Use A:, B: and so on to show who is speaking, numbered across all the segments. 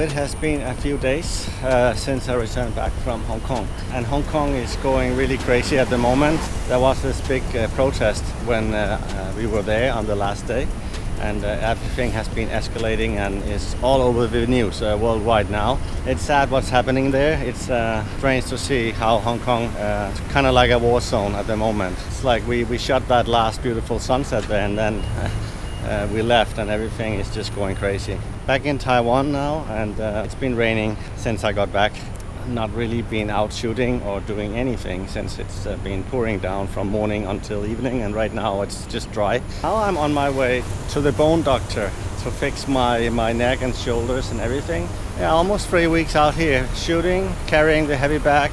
A: it has been a few days since I returned back from Hong Kong. And Hong Kong is going really crazy at the moment. There was this big protest when we were there on the last day. And everything has been escalating and is all over the news worldwide now. It's sad what's happening there. It's strange to see how Hong Kong is kind of like a war zone at the moment. It's like we shot that last beautiful sunset there and then we left and everything is just going crazy. Back in Taiwan now, and it's been raining since I got back. Not really been out shooting or doing anything since it's been pouring down from morning until evening, and right now it's just dry. Now I'm on my way to the bone doctor to fix my neck and shoulders and everything. Yeah, almost 3 weeks out here shooting, carrying the heavy bag,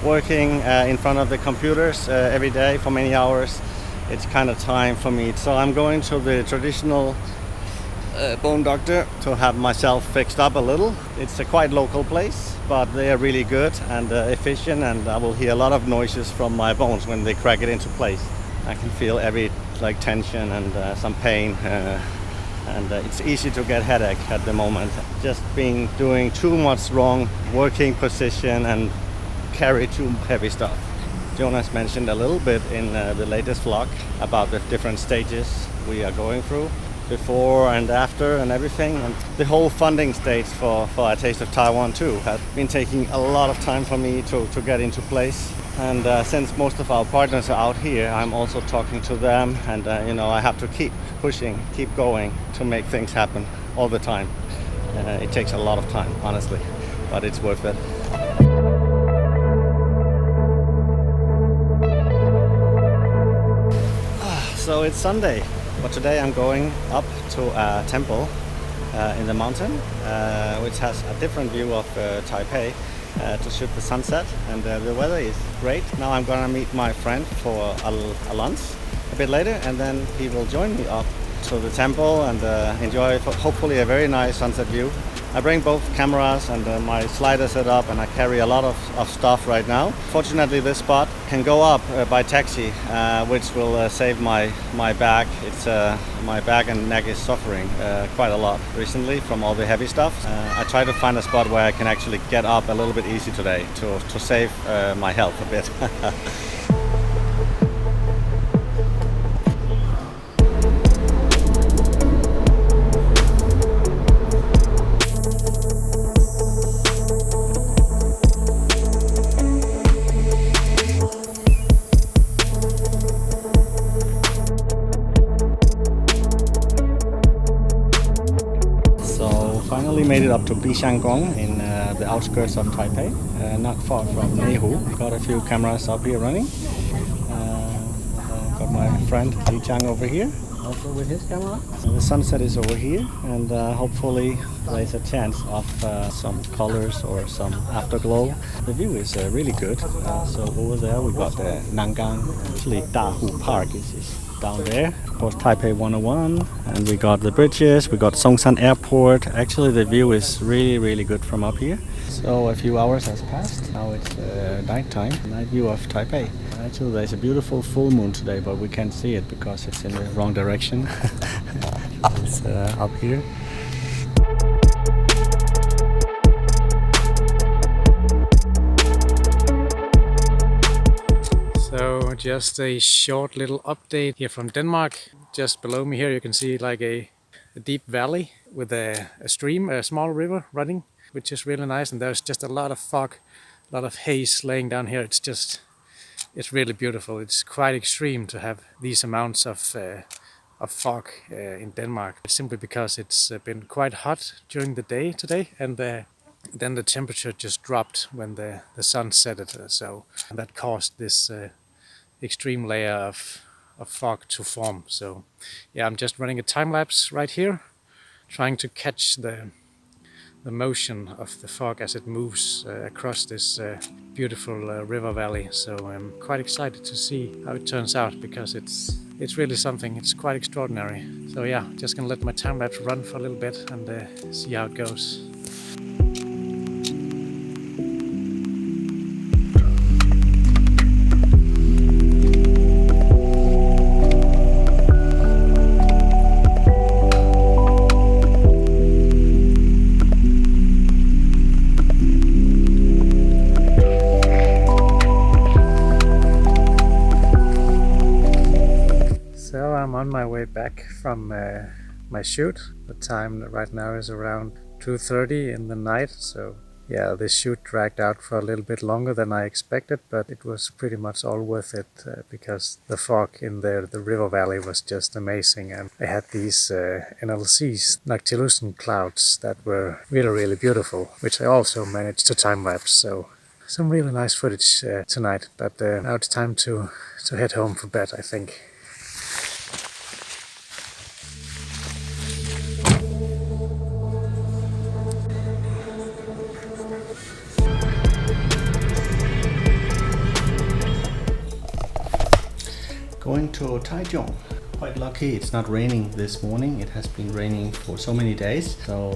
A: working in front of the computers every day for many hours. It's kind of time for me. So I'm going to the traditional bone doctor to have myself fixed up a little. It's a quite local place, but they are really good and efficient, and I will hear a lot of noises from my bones when they crack it into place. I can feel every tension and some pain, and it's easy to get headache at the moment. Just doing too much wrong working position and carry too heavy stuff. Jonas mentioned a little bit in the latest vlog about the different stages we are going through, before and after and everything, and the whole funding stage for A Taste of Taiwan too has been taking a lot of time for me to get into place. And since most of our partners are out here, I'm also talking to them, and I have to keep pushing, keep going to make things happen all the time. It takes a lot of time, honestly, but it's worth it. So it's Sunday. But today I'm going up to a temple in the mountain, which has a different view of Taipei to shoot the sunset, and the weather is great. Now I'm gonna meet my friend for a lunch a bit later, and then he will join me up to the temple and enjoy hopefully a very nice sunset view. I bring both cameras and my slider set up, and I carry a lot of stuff right now. Fortunately, this spot can go up by taxi, which will save my back. It's my back and neck is suffering quite a lot recently from all the heavy stuff. I try to find a spot where I can actually get up a little bit easy today to save my health a bit. Made it up to Bishanggong in the outskirts of Taipei, not far from Nehu. Got a few cameras up here running. Got my friend Li Chang over here, also with his camera. The sunset is over here, and hopefully there's a chance of some colors or some afterglow. The view is really good. So over there we got the Nangang, actually Dahu Park is down there. Of course, Taipei 101, and we got the bridges, we got Songshan Airport. Actually, the view is really good from up here. So a few hours has passed. Now it's nighttime, night view of Taipei. Actually, there's a beautiful full moon today, but we can't see it because it's in the wrong direction. It's up here.
B: So just a short little update here from Denmark. Just below me here you can see like a deep valley with a stream, a small river running, which is really nice, and there's just a lot of fog, a lot of haze laying down here. It's really beautiful. It's quite extreme to have these amounts of fog in Denmark. It's simply because it's been quite hot during the day today, and then the temperature just dropped when the sun set it. So that caused this extreme layer of fog to form. So yeah, I'm just running a time lapse right here, trying to catch the motion of the fog as it moves across this beautiful river valley. So I'm quite excited to see how it turns out, because it's really something. It's quite extraordinary. So yeah, just gonna let my time lapse run for a little bit and see how it goes. my way back from my shoot. The time right now is around 2:30 in the night, so yeah, this shoot dragged out for a little bit longer than I expected, but it was pretty much all worth it because the fog in the river valley was just amazing, and I had these NLCs, noctilucent clouds, that were really, really beautiful, which I also managed to time-lapse, so some really nice footage tonight, but now it's time to head home for bed, I think.
A: Going to Taichung. Quite lucky it's not raining this morning. It has been raining for so many days, so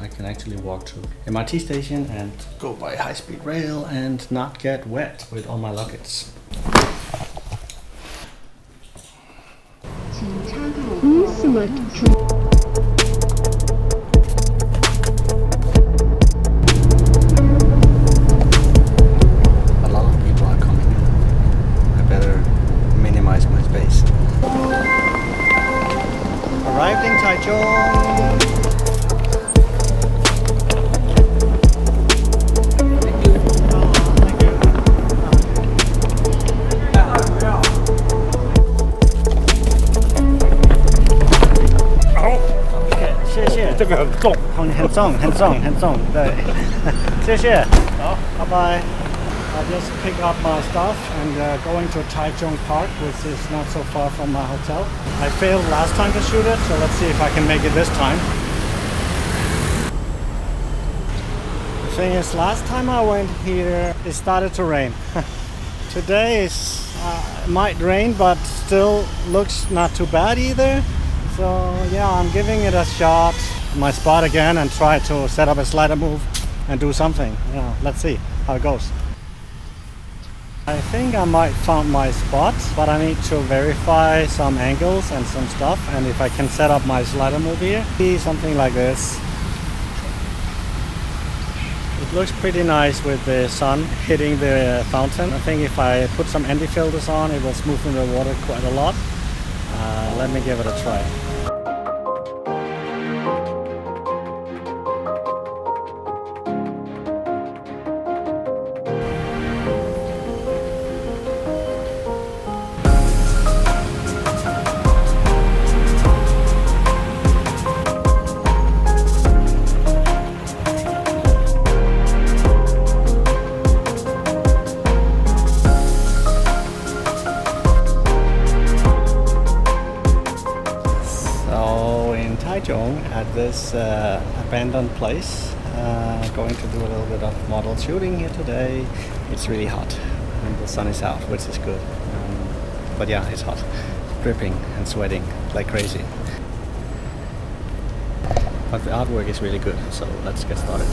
A: I can actually walk to MRT station and go by high-speed rail and not get wet with all my luggage. A lot of people are coming in. I better minimize my space. Arrived in Taichung. OK， 谢谢。这个很重，很重，对。谢谢。好，拜拜。I just pick up my stuff and going to Taichung Park, which is not so far from my hotel. I failed last time to shoot it, so let's see if I can make it this time. The thing is, last time I went here, it started to rain. Today is might rain, but still looks not too bad either. So yeah, I'm giving it a shot. My spot again and try to set up a slider move and do something. Yeah, let's see how it goes. I think I might found my spot, but I need to verify some angles and some stuff, and if I can set up my slider move here, see something like this. It looks pretty nice with the sun hitting the fountain. I think if I put some anti-filters on, it will smoothen the water quite a lot. Let me give it a try. At this abandoned place, going to do a little bit of model shooting here today. It's really hot and the sun is out, which is good, but yeah, it's hot, dripping and sweating like crazy, but the artwork is really good, so let's get started.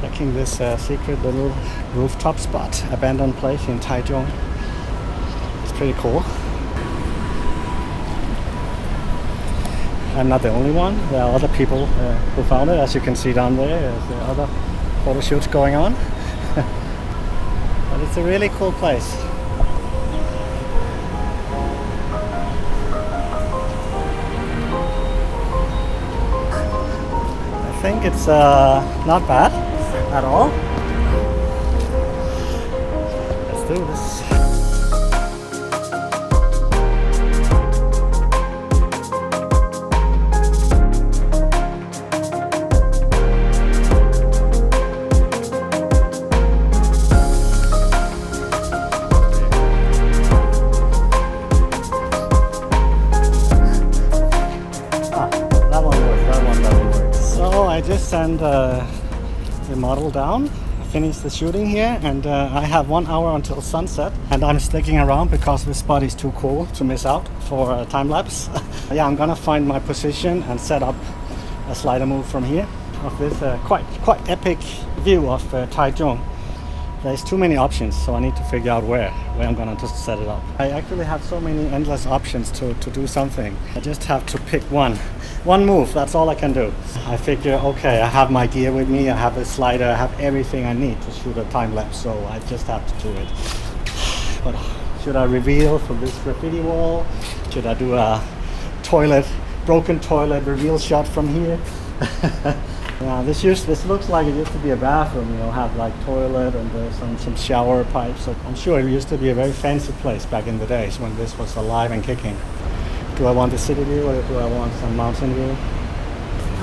A: Checking this secret little rooftop spot, abandoned place in Taichung. It's pretty cool. I'm not the only one. There are other people who found it. As you can see down there, there's other photo shoots going on. But it's a really cool place. I think it's not bad at all. Let's do this. That one works. So I just sent the model down, finished the shooting here, and I have 1 hour until sunset, and I'm sticking around because this spot is too cool to miss out for a time lapse. Yeah, I'm gonna find my position and set up a slider move from here of this quite epic view of Taichung there's too many options, so I need to figure out where I'm gonna just set it up. I actually have so many endless options to do something. I just have to pick one move. That's all I can do. I figure, okay, I have my gear with me, I have a slider, I have everything I need to shoot a time lapse, so I just have to do it. But should I reveal from this graffiti wall? Should I do a broken toilet reveal shot from here? This looks like it used to be a bathroom, you know, have like toilet and there's some shower pipes. So I'm sure it used to be a very fancy place back in the days when this was alive and kicking. Do I want the city view or do I want some mountain view?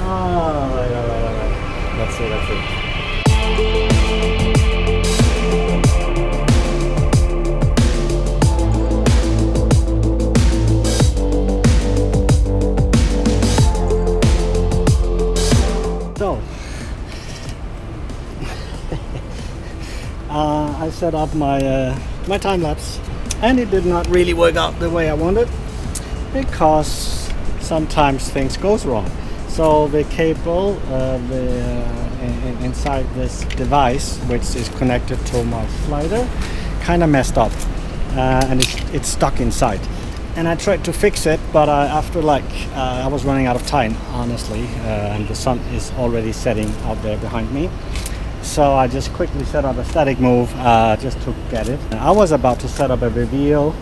A: Oh, right. Let's see. So, I set up my time lapse, and it did not really work out the way I wanted because sometimes things goes wrong. So the cable inside this device, which is connected to my slider, kind of messed up, and it's stuck inside. And I tried to fix it, but after I was running out of time, honestly, and the sun is already setting out there behind me. So I just quickly set up a static move just to get it. I was about to set up a reveal,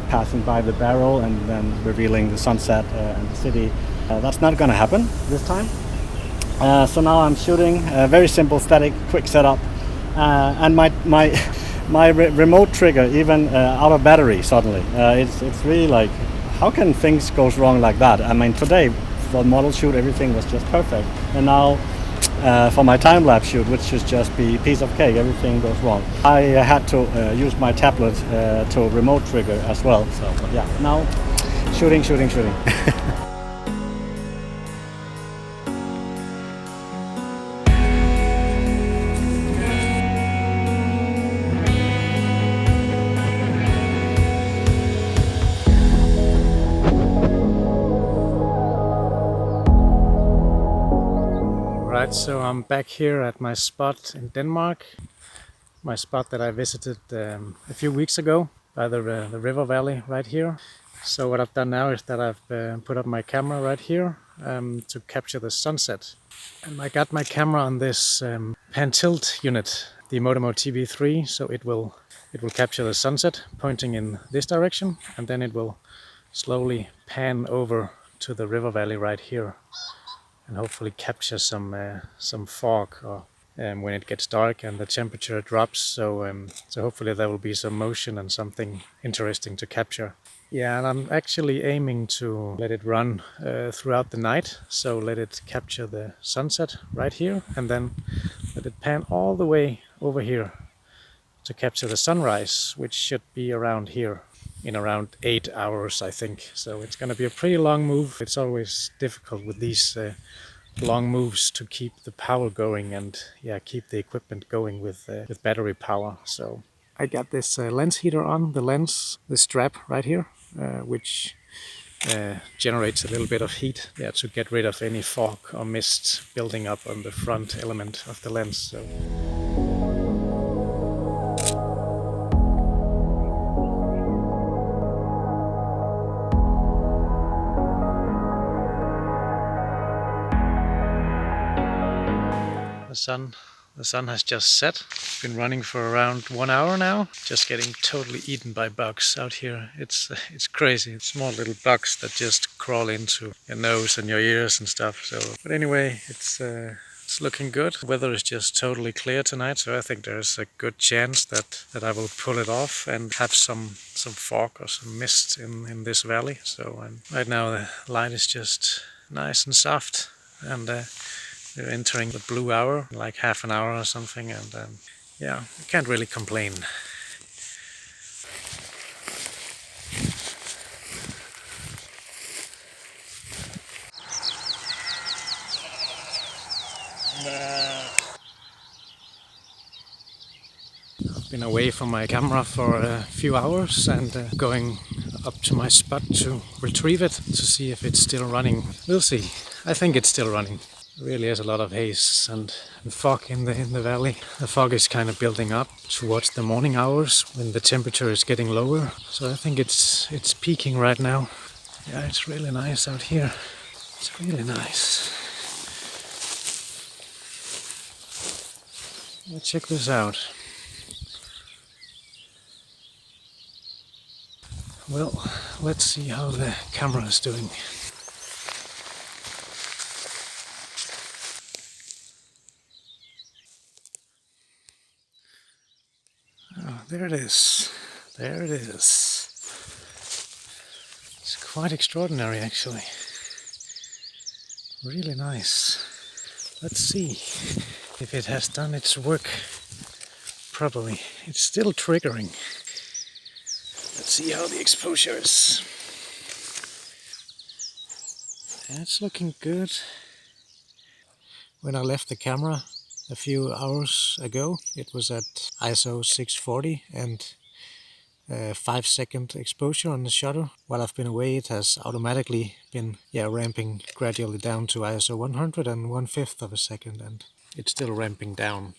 A: passing by the barrel and then revealing the sunset and the city. That's not gonna happen this time. So now I'm shooting a very simple static, quick setup, and my remote trigger even out of battery suddenly. It's really like, how can things go wrong like that? I mean, today for model shoot everything was just perfect, and now for my time lapse shoot, which should just be piece of cake, everything goes wrong. I had to use my tablet to remote trigger as well. So yeah, now shooting.
B: So I'm back here at my spot in Denmark, my spot that I visited a few weeks ago by the river valley right here. So what I've done now is that I've put up my camera right here to capture the sunset. And I got my camera on this pan tilt unit, the Motomo TB3, so it will capture the sunset pointing in this direction, and then it will slowly pan over to the river valley right here, and hopefully capture some fog or when it gets dark and the temperature drops. So hopefully there will be some motion and something interesting to capture. Yeah, and I'm actually aiming to let it run throughout the night. So let it capture the sunset right here, and then let it pan all the way over here to capture the sunrise, which should be around here in around 8 hours, I think. So it's going to be a pretty long move. It's always difficult with these long moves to keep the power going and keep the equipment going with battery power. So I got this lens heater on the strap right here, which generates a little bit of heat to get rid of any fog or mist building up on the front element of the lens. So the sun has just set. Been running for around 1 hour now. Just getting totally eaten by bugs out here. It's crazy. It's small little bugs that just crawl into your nose and your ears and stuff. So, but anyway, it's looking good. The weather is just totally clear tonight, so I think there's a good chance that I will pull it off and have some fog or some mist in this valley. So right now the light is just nice and soft, and we're entering the blue hour, like half an hour or something, and I can't really complain. I've been away from my camera for a few hours and going up to my spot to retrieve it to see if it's still running. We'll see. I think it's still running. really is a lot of haze and fog in the valley. The fog is kind of building up towards the morning hours when the temperature is getting lower. So I think it's peaking right now. Yeah, it's really nice out here. It's really nice. Let's check this out. Well, let's see how the camera is doing. Oh, there it is. There it is. It's quite extraordinary, actually. Really nice. Let's see if it has done its work properly. It's still triggering. Let's see how the exposure is. It's looking good. When I left the camera a few hours ago, it was at ISO 640 and 5-second exposure on the shutter. While I've been away, it has automatically been ramping gradually down to ISO 100 and 1/5 of a second, and it's still ramping down.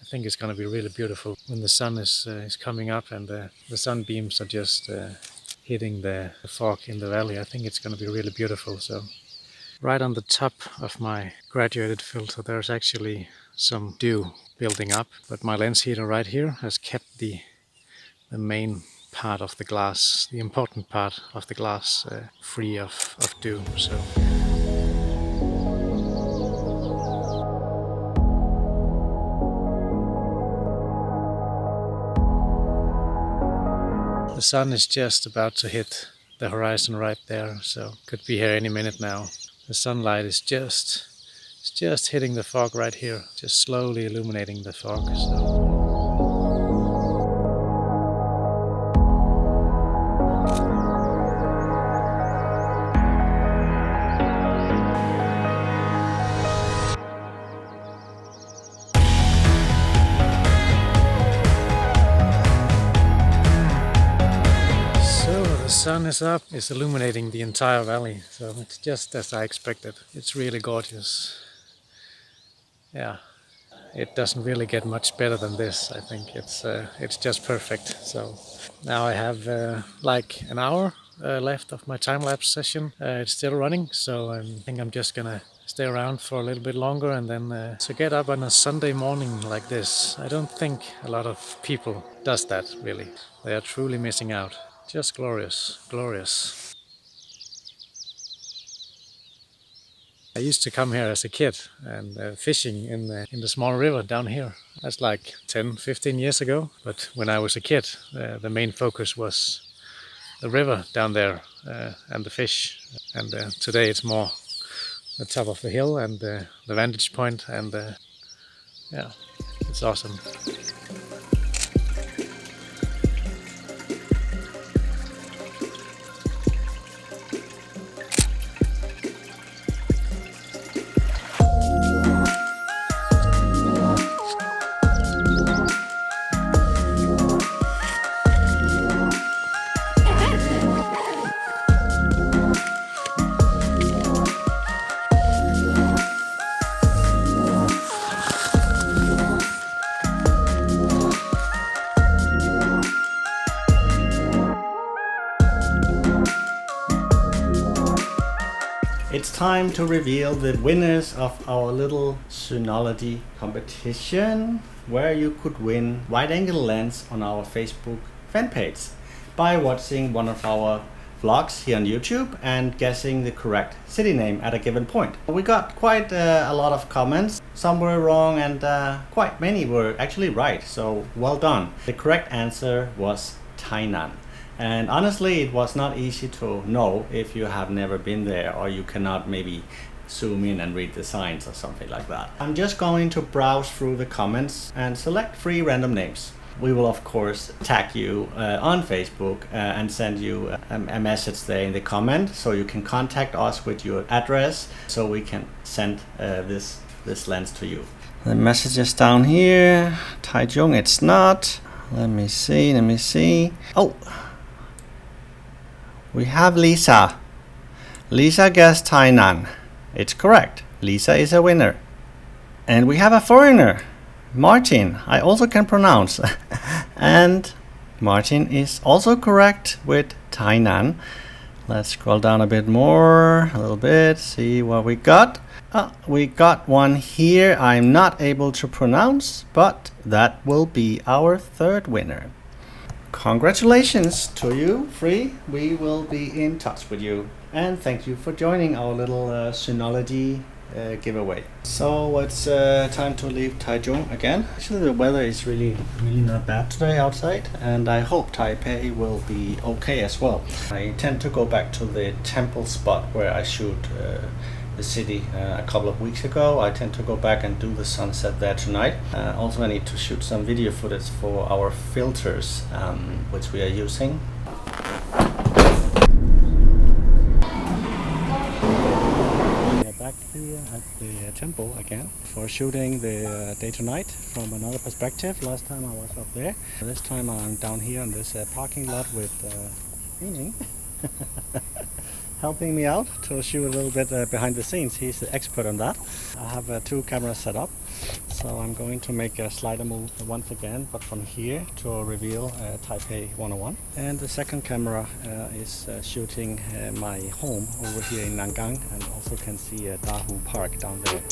B: I think it's going to be really beautiful when the sun is coming up and the sunbeams are just hitting the fog in the valley. I think it's going to be really beautiful. So right on the top of my graduated filter there's actually some dew building up, but my lens heater right here has kept the main part of the glass, the important part of the glass, free of dew. So the sun is just about to hit the horizon right there, so could be here any minute now. The sunlight is just hitting the fog right here, just slowly illuminating the fog. The sun is up, it's illuminating the entire valley, so it's just as I expected. It's really gorgeous. Yeah, it doesn't really get much better than this. I think it's just perfect. So now I have like an hour left of my time-lapse session. It's still running, so I think I'm just gonna stay around for a little bit longer and then to get up on a Sunday morning like this. I don't think a lot of people does that, really. They are truly missing out. Just glorious, glorious. I used to come here as a kid and fishing in the small river down here. That's like 10-15 years ago. But when I was a kid, the main focus was the river down there and the fish. And today it's more the top of the hill and the vantage point, and yeah, it's awesome.
A: It's time to reveal the winners of our little Synology competition, where you could win wide-angle lens on our Facebook fan page by watching one of our vlogs here on YouTube and guessing the correct city name at a given point. We got quite a lot of comments. Some were wrong and quite many were actually right, so well done. The correct answer was Tainan. And honestly, it was not easy to know if you have never been there or you cannot maybe zoom in and read the signs or something like that. I'm just going to browse through the comments and select 3 random names. We will of course tag you on Facebook and send you a message there in the comment, so you can contact us with your address so we can send this lens to you. The message is down here. Taichung, it's not. Let me see. Oh! We have Lisa. Lisa guessed Tainan. It's correct. Lisa is a winner. And we have a foreigner, Martin. I also can pronounce. And Martin is also correct with Tainan. Let's scroll down a bit more, a little bit, see what we got. We got one here I'm not able to pronounce, but that will be our third winner. Congratulations to you, Free. We will be in touch with you. And thank you for joining our little Synology giveaway. So it's time to leave Taichung again. Actually, the weather is really not bad today outside, and I hope Taipei will be okay as well. I intend to go back to the temple spot where I shoot the city a couple of weeks ago. I tend to go back and do the sunset there tonight. Also, I need to shoot some video footage for our filters, which we are using. Back here at the temple again for shooting the day to night from another perspective. Last time I was up there. This time I'm down here on this parking lot with Henrik helping me out to shoot a little bit behind the scenes. He's the expert on that. I have 2 cameras set up, so I'm going to make a slider move once again, but from here to reveal Taipei 101. And the second camera is shooting my home over here in Nangang, and also can see Dahu Park down there.